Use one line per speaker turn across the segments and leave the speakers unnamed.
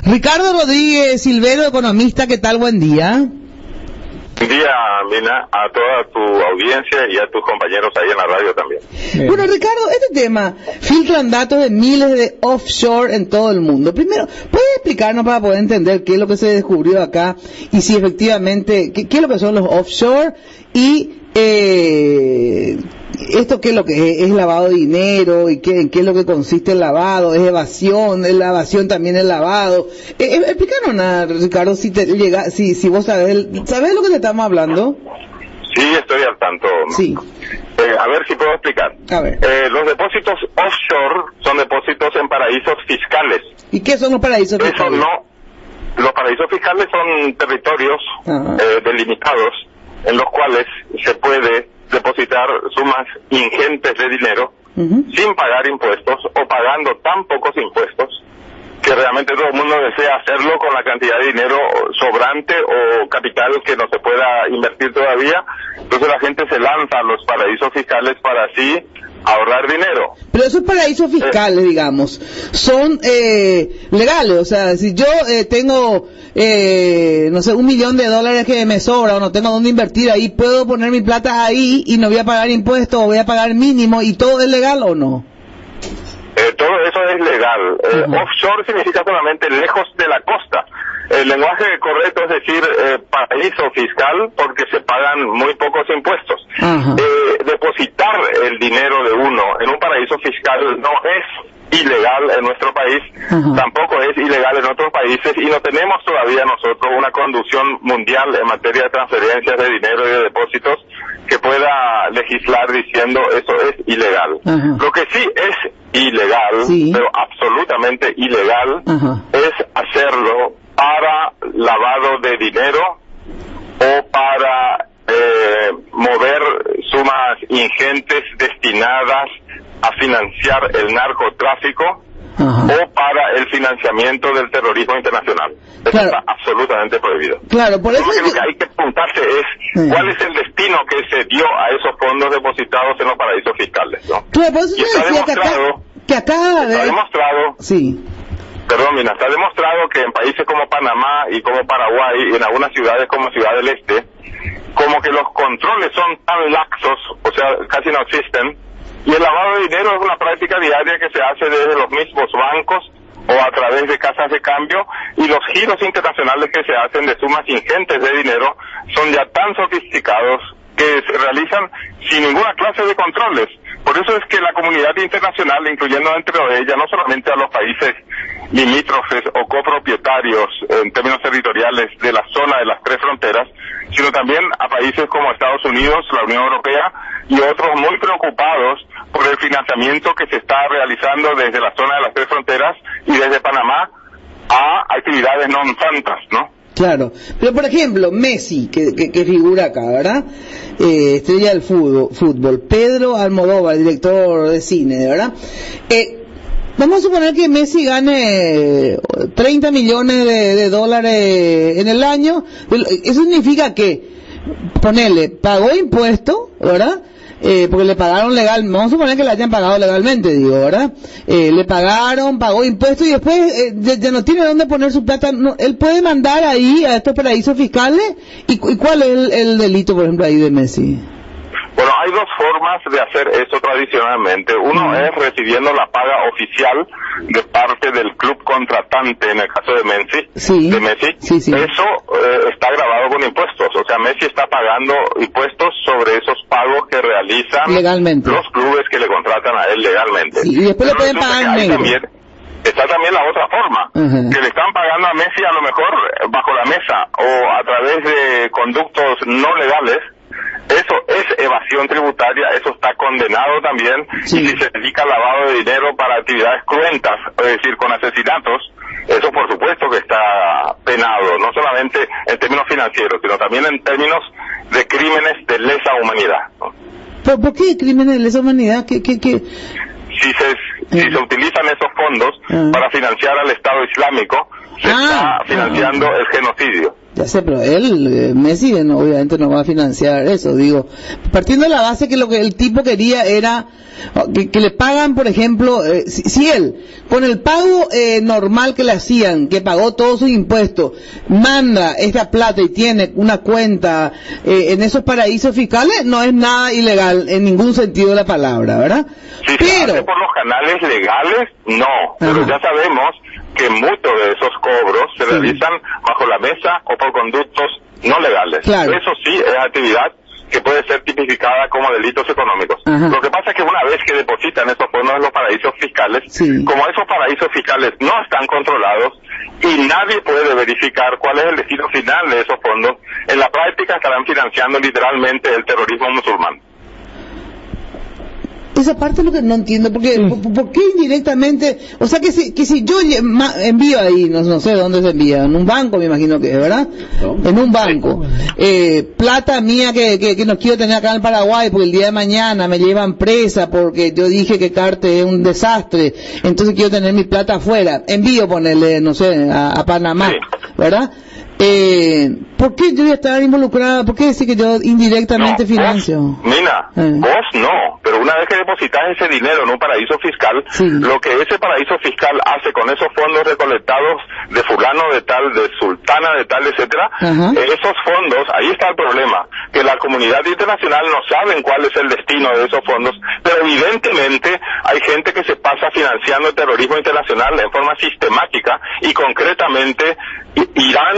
Ricardo Rodríguez Silvero, economista, ¿qué tal? Buen día.
Buen día, Mina, a toda tu audiencia y a tus compañeros ahí en la radio también.
Bueno, Ricardo, este tema, filtran datos de miles de offshore en todo el mundo. Primero, ¿puedes explicarnos para poder entender qué es lo que se descubrió acá y si efectivamente, qué es lo que son los offshore y esto qué es lo que es lavado de dinero y qué es lo que consiste el lavado, es evasión, la evasión también es lavado? Explícanos nada, Ricardo, si vos sabés lo que te estamos hablando.
Sí, estoy al tanto.
Sí.
A ver si puedo explicar.
A ver.
Los depósitos offshore son depósitos en paraísos fiscales.
¿Y qué son los paraísos fiscales?
Los paraísos fiscales son territorios delimitados en los cuales se puede depositar sumas ingentes de dinero sin pagar impuestos o pagando tan pocos impuestos que realmente todo el mundo desea hacerlo con la cantidad de dinero sobrante o capital que no se pueda invertir todavía. Entonces la gente se lanza a los paraísos fiscales para así ahorrar dinero.
Pero esos paraísos fiscales, digamos, son legales. O sea, si yo tengo, no sé, $1 millón que me sobra o no tengo dónde invertir ahí, ¿puedo poner mi plata ahí y no voy a pagar impuestos o voy a pagar mínimo y todo es legal o no?
Todo eso es legal. Offshore significa solamente lejos de la costa. El lenguaje correcto es decir paraíso fiscal porque se pagan muy pocos impuestos. Depositar el dinero de uno en un paraíso fiscal no es ilegal en nuestro país, tampoco es ilegal en otros países y no tenemos todavía nosotros una conducción mundial en materia de transferencias de dinero y de depósitos que pueda legislar diciendo eso es ilegal. Lo que sí es ilegal, pero absolutamente ilegal, es hacerlo para lavado de dinero o para mover sumas ingentes destinadas a financiar el narcotráfico o para el financiamiento del terrorismo internacional. Eso está absolutamente prohibido.
Claro, por eso
lo que hay que preguntarse es cuál es el destino que se dio a esos fondos depositados en los paraísos fiscales, ¿no?
Claro, por eso
y está demostrado, Perdón, Mina, está demostrado que en países como Panamá y como Paraguay y en algunas ciudades como Ciudad del Este, como que los controles son tan laxos, o sea, casi no existen, y el lavado de dinero es una práctica diaria que se hace desde los mismos bancos o a través de casas de cambio, y los giros internacionales que se hacen de sumas ingentes de dinero son ya tan sofisticados que se realizan sin ninguna clase de controles. Por eso es que la comunidad internacional, incluyendo dentro de ella no solamente a los países limítrofes o copropietarios en términos territoriales de la zona de las tres fronteras, sino también a países como Estados Unidos, la Unión Europea y otros muy preocupados por el financiamiento que se está realizando desde la zona de las tres fronteras y desde Panamá a actividades non santas, ¿no?
Claro, pero por ejemplo, Messi, que figura acá, ¿verdad? Estrella del fútbol, Pedro Almodóvar, director de cine, ¿verdad? Vamos a suponer que Messi gane 30 millones de dólares en el año. Eso significa que, ponele, pagó impuestos, ¿verdad? Porque le pagaron legal, vamos a suponer que le hayan pagado legalmente, digo, ¿verdad? Le pagaron, pagó impuestos y después ya no tiene dónde poner su plata. No, él puede mandar ahí a estos paraísos fiscales. ¿Y cuál es el delito, por ejemplo, ahí de Messi?
Bueno, hay dos formas de hacer eso tradicionalmente. Uno es recibiendo la paga oficial de parte del club contratante, en el caso de Messi. Eso está grabado con impuestos. O sea, Messi está pagando impuestos sobre esos pagos que realizan
legalmente
los clubes que le contratan a él legalmente.
Y después le pueden pagar negro.
Está también la otra forma, que le están pagando a Messi a lo mejor bajo la mesa o a través de conductos no legales. Eso es evasión tributaria, eso está condenado también, y si se dedica al lavado de dinero para actividades cruentas, es decir, con asesinatos, eso por supuesto que está penado, no solamente en términos financieros, sino también en términos de crímenes de lesa humanidad, ¿no?
¿Por qué crímenes de lesa humanidad?
Si se utilizan esos fondos para financiar al Estado Islámico, se está financiando el genocidio.
Ya sé, pero Messi obviamente no va a financiar eso, digo, partiendo de la base que lo que el tipo quería era que le pagan, por ejemplo, si él, con el pago normal que le hacían, que pagó todos sus impuestos, manda esta plata y tiene una cuenta en esos paraísos fiscales, no es nada ilegal en ningún sentido de la palabra, ¿verdad?
Si se hace por los canales legales, no, pero ya sabemos que muchos de esos cobros se realizan bajo la mesa o por conductos no legales.
Claro.
Eso sí es actividad que puede ser tipificada como delitos económicos.
Ajá.
Lo que pasa es que una vez que depositan esos fondos en los paraísos fiscales, como esos paraísos fiscales no están controlados y nadie puede verificar cuál es el destino final de esos fondos, en la práctica estarán financiando literalmente el terrorismo musulmán.
Esa parte es lo que no entiendo, porque ¿por qué indirectamente? O sea, que si yo envío ahí, no sé dónde se envía, en un banco me imagino que es, ¿verdad? En un banco. Plata mía que no quiero tener acá en el Paraguay, porque el día de mañana me llevan presa porque yo dije que Carte es un desastre, entonces quiero tener mi plata afuera. Envío, ponerle, no sé, a Panamá, ¿verdad? ¿Por qué yo voy a estar involucrada? ¿Por qué decir que yo indirectamente financio?
Vos no, pero una vez que depositas ese dinero en un paraíso fiscal, lo que ese paraíso fiscal hace con esos fondos recolectados de fulano de tal, de sultana de tal, etcétera, esos fondos, ahí está el problema, que la comunidad internacional no saben cuál es el destino de esos fondos, pero evidentemente hay gente que se pasa financiando el terrorismo internacional en forma sistemática y concretamente Irán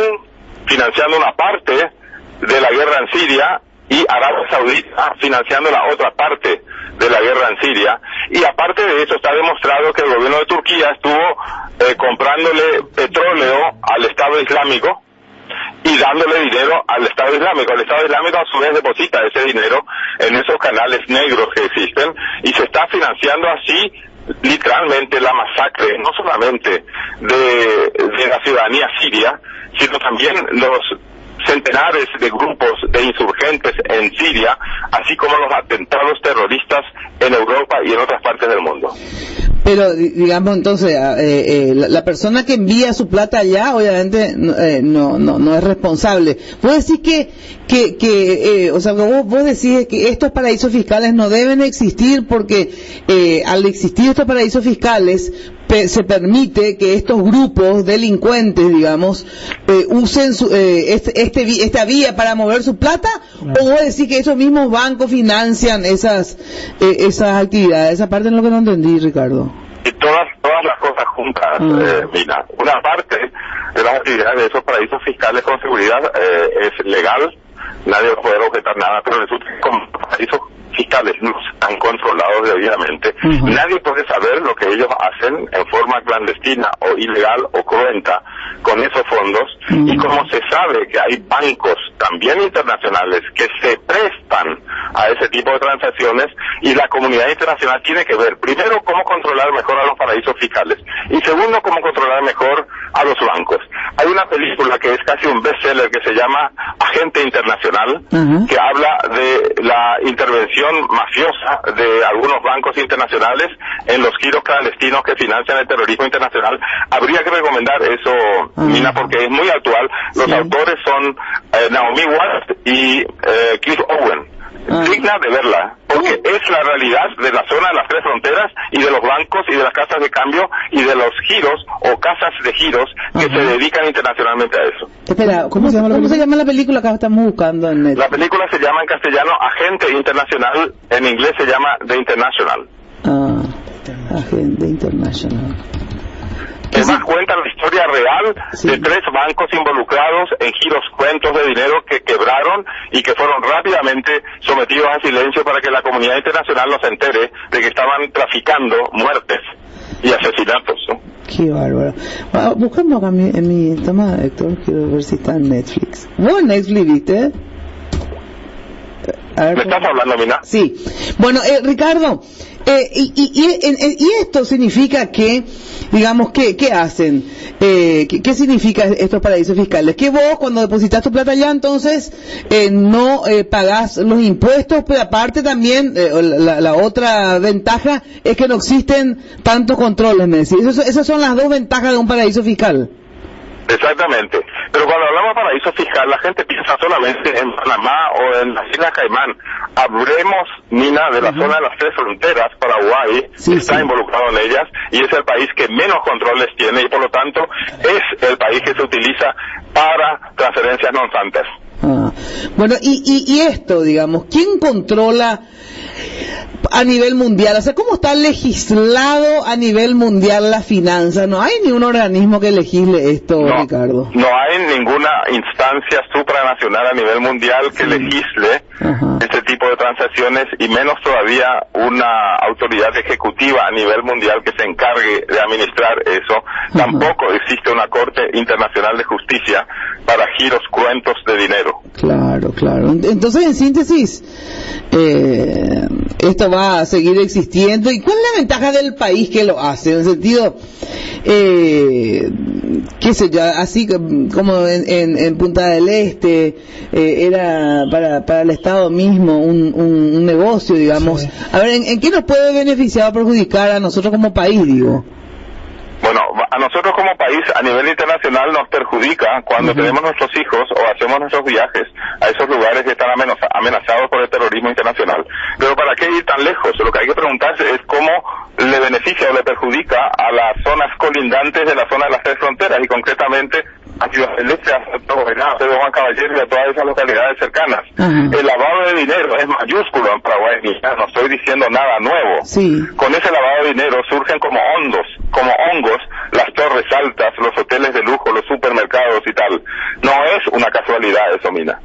financiando una parte de la guerra en Siria y Arabia Saudita financiando la otra parte de la guerra en Siria, y aparte de eso está demostrado que el gobierno de Turquía estuvo comprándole petróleo al Estado Islámico y dándole dinero al Estado Islámico. El Estado Islámico a su vez deposita ese dinero en esos canales negros que existen y se está financiando así literalmente la masacre, no solamente de la ciudadanía siria, sino también los centenares de grupos de insurgentes en Siria, así como los atentados terroristas en Europa y en otras partes del mundo.
Pero, digamos, entonces, la persona que envía su plata allá, obviamente, no es responsable. Vos decís o sea, vos decís que estos paraísos fiscales no deben existir porque al existir estos paraísos fiscales se permite que estos grupos delincuentes, digamos, usen esta vía para mover su plata, o vos decís que esos mismos bancos financian esas actividades. Esa parte es lo que no entendí, Ricardo.
Y todas las cosas juntas, mira, una parte de las actividades de esos paraísos fiscales con seguridad es legal, nadie va a poder objetar nada, pero resulta que como paraísos fiscales no están controlados debidamente, nadie puede saber lo que ellos hacen en forma clandestina o ilegal o cruenta con esos fondos, y como se sabe que hay bancos también internacionales que se prestan a ese tipo de transacciones, y la comunidad internacional tiene que ver primero cómo controlar mejor a los paraísos fiscales y segundo cómo controlar mejor a los bancos. Hay una película que es casi un bestseller que se llama Agente Internacional, que habla de la intervención mafiosa de algunos bancos internacionales en los giros clandestinos que financian el terrorismo internacional. Habría que recomendar eso, Mina, porque es muy actual. Los autores son Naomi Watts y Chris Owen. Digna de verla, porque es la realidad de la zona de las tres fronteras y de los bancos y de las casas de cambio y de los giros o casas de giros que se dedican internacionalmente a eso.
Espera, ¿cómo se llama la película? Acá estamos buscando en Netflix.
La película se llama en castellano Agente Internacional, en inglés se llama The International.
Agente Internacional.
Además cuentan la historia real de tres bancos involucrados en giros cuentos de dinero que quebraron y que fueron rápidamente sometidos a silencio para que la comunidad internacional no se entere de que estaban traficando muertes y asesinatos, ¿no?
Qué bárbaro. Buscando acá en mi toma, Héctor, quiero ver si está en Netflix. ¿Vos en Netflix viste?
¿Me estás hablando, Mina?
Sí. Bueno, Ricardo, y esto significa que, digamos, ¿qué hacen? ¿Qué significa estos paraísos fiscales? Que vos, cuando depositas tu plata allá, entonces, no pagás los impuestos, pero aparte también, la otra ventaja es que no existen tantos controles, me decís. Esas son las dos ventajas de un paraíso fiscal.
Exactamente. Pero cuando hablamos de paraíso fiscal, la gente piensa solamente en Panamá o en las Islas Caimán. Hablemos, Nina, de la zona de las 3 fronteras. Paraguay está involucrado en ellas y es el país que menos controles tiene y por lo tanto es el país que se utiliza para transferencias non-santas.
Bueno, y esto, digamos, ¿quién controla a nivel mundial? O sea, ¿cómo está legislado a nivel mundial la finanza? No hay ni un organismo que legisle esto, Ricardo.
No hay ninguna instancia supranacional a nivel mundial que legisle este tipo de transacciones y menos todavía una autoridad ejecutiva a nivel mundial que se encargue de administrar eso. Tampoco existe una Corte Internacional de Justicia para giros cruentos de dinero.
Claro. Entonces, en síntesis, esto va a seguir existiendo. ¿Y cuál es la ventaja del país que lo hace? En el sentido, qué sé yo, así como en Punta del Este, era para el Estado mismo un negocio, digamos. A ver, ¿en qué nos puede beneficiar o perjudicar a nosotros como país, digo?
Bueno, a nosotros como país a nivel internacional nos perjudica cuando tenemos nuestros hijos o hacemos nuestros viajes a esos lugares que están amenazados por el terrorismo internacional. Pero ¿para qué ir tan lejos? Lo que hay que preguntarse es cómo le beneficia o le perjudica a las zonas colindantes de la zona de las 3 fronteras y concretamente a Ciudad del Este, a Pedro Juan Caballero y a todas esas localidades cercanas. El lavado de dinero es mayúsculo en Paraguay, no estoy diciendo nada nuevo. Con ese lavado de dinero surgen como hongos, las torres altas, los hoteles de lujo, los supermercados y tal. No es una casualidad eso, Mina.